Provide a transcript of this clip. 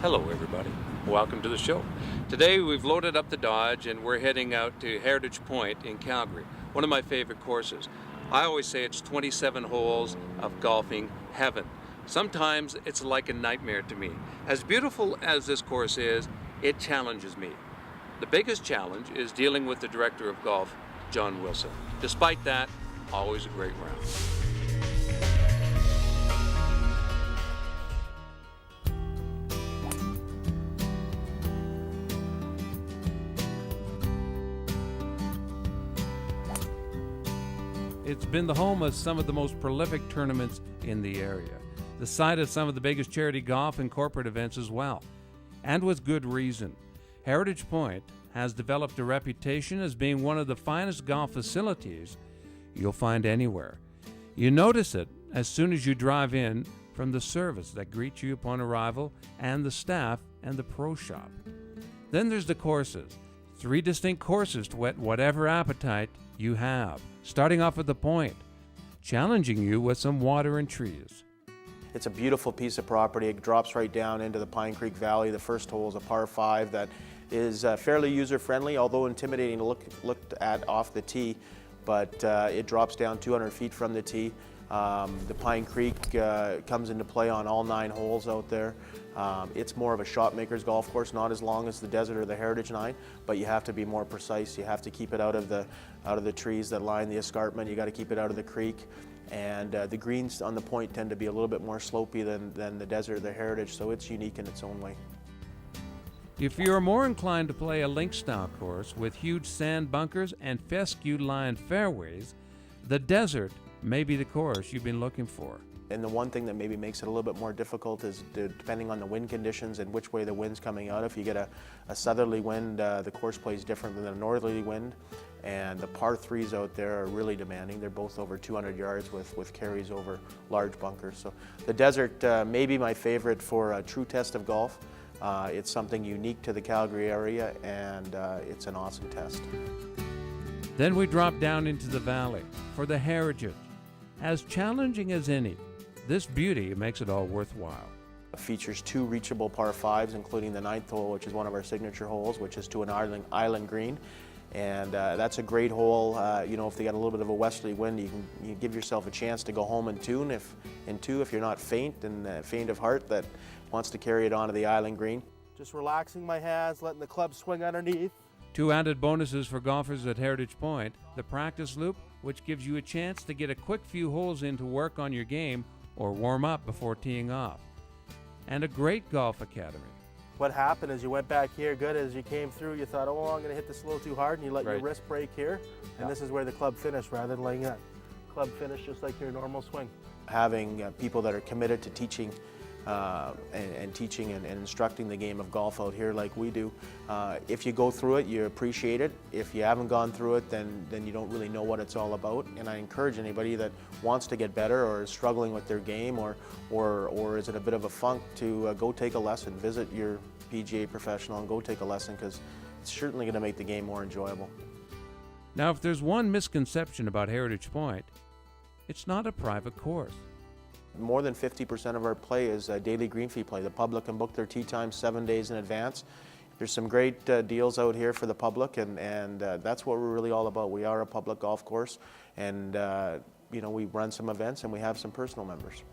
Hello everybody, welcome to the show. Today we've loaded up the Dodge and we're heading out to Heritage Pointe in Calgary, one of my favorite courses. I always say it's 27 holes of golfing heaven. Sometimes it's like a nightmare to me. As beautiful as this course is, it challenges me. The biggest challenge is dealing with the director of golf, John Wilson. Despite that, always a great round. It's been the home of some of the most prolific tournaments in the area, the site of some of the biggest charity golf and corporate events as well. And with good reason. Heritage Pointe has developed a reputation as being one of the finest golf facilities you'll find anywhere. You notice it as soon as you drive in from the service that greets you upon arrival and the staff and the pro shop. Then there's the courses. 3 distinct courses to whet whatever appetite you have, starting off at the Pointe, challenging you with some water and trees. It's a beautiful piece of property. It drops right down into the Pine Creek Valley. The first hole is a par 5 that is fairly user-friendly, although intimidating to look at off the tee, but it drops down 200 feet from the tee. The Pine Creek comes into play on all 9 holes out there. It's more of a shot maker's golf course, not as long as the Desert or the Heritage 9, but you have to be more precise. You have to keep it out of the trees that line the escarpment. You got to keep it out of the creek, and the greens on the Pointe tend to be a little bit more slopey than the Desert or the Heritage, so it's unique in its own way. If you're more inclined to play a link-style course with huge sand bunkers and fescue-lined fairways, the Desert may be the course you've been looking for. And the one thing that maybe makes it a little bit more difficult is depending on the wind conditions and which way the wind's coming out. If you get a southerly wind, the course plays different than a northerly wind. And the par 3s out there are really demanding. They're both over 200 yards with carries over large bunkers. So the Desert may be my favorite for a true test of golf. It's something unique to the Calgary area, and it's an awesome test. Then we drop down into the valley for the Heritage. As challenging as any, this beauty makes it all worthwhile. It features 2 reachable par 5s, including the 9th hole, which is one of our signature holes, which is to an island green. And that's a great hole. You know, if they got a little bit of a westerly wind, you give yourself a chance to go home in two if you're not faint of heart that wants to carry it onto the island green. Just relaxing my hands, letting the club swing underneath. 2 added bonuses for golfers at Heritage Pointe: the practice loop, which gives you a chance to get a quick few holes in to work on your game or warm up before teeing off, and a great golf academy. What happened is you went back here good. As you came through, you thought, oh, I'm going to hit this a little too hard, and you let your wrist break here, and this is where the club finished rather than letting that club finish just like your normal swing. Having people that are committed to teaching and instructing the game of golf out here like we do. If you go through it, you appreciate it. If you haven't gone through it, then you don't really know what it's all about. And I encourage anybody that wants to get better or is struggling with their game or is in a bit of a funk to go take a lesson. Visit your PGA professional and go take a lesson, because it's certainly going to make the game more enjoyable. Now, if there's one misconception about Heritage Pointe, it's not a private course. More than 50% of our play is daily green fee play. The public can book their tee time 7 days in advance. There's some great deals out here for the public, and that's what we're really all about. We are a public golf course, and you know, we run some events and we have some personal members.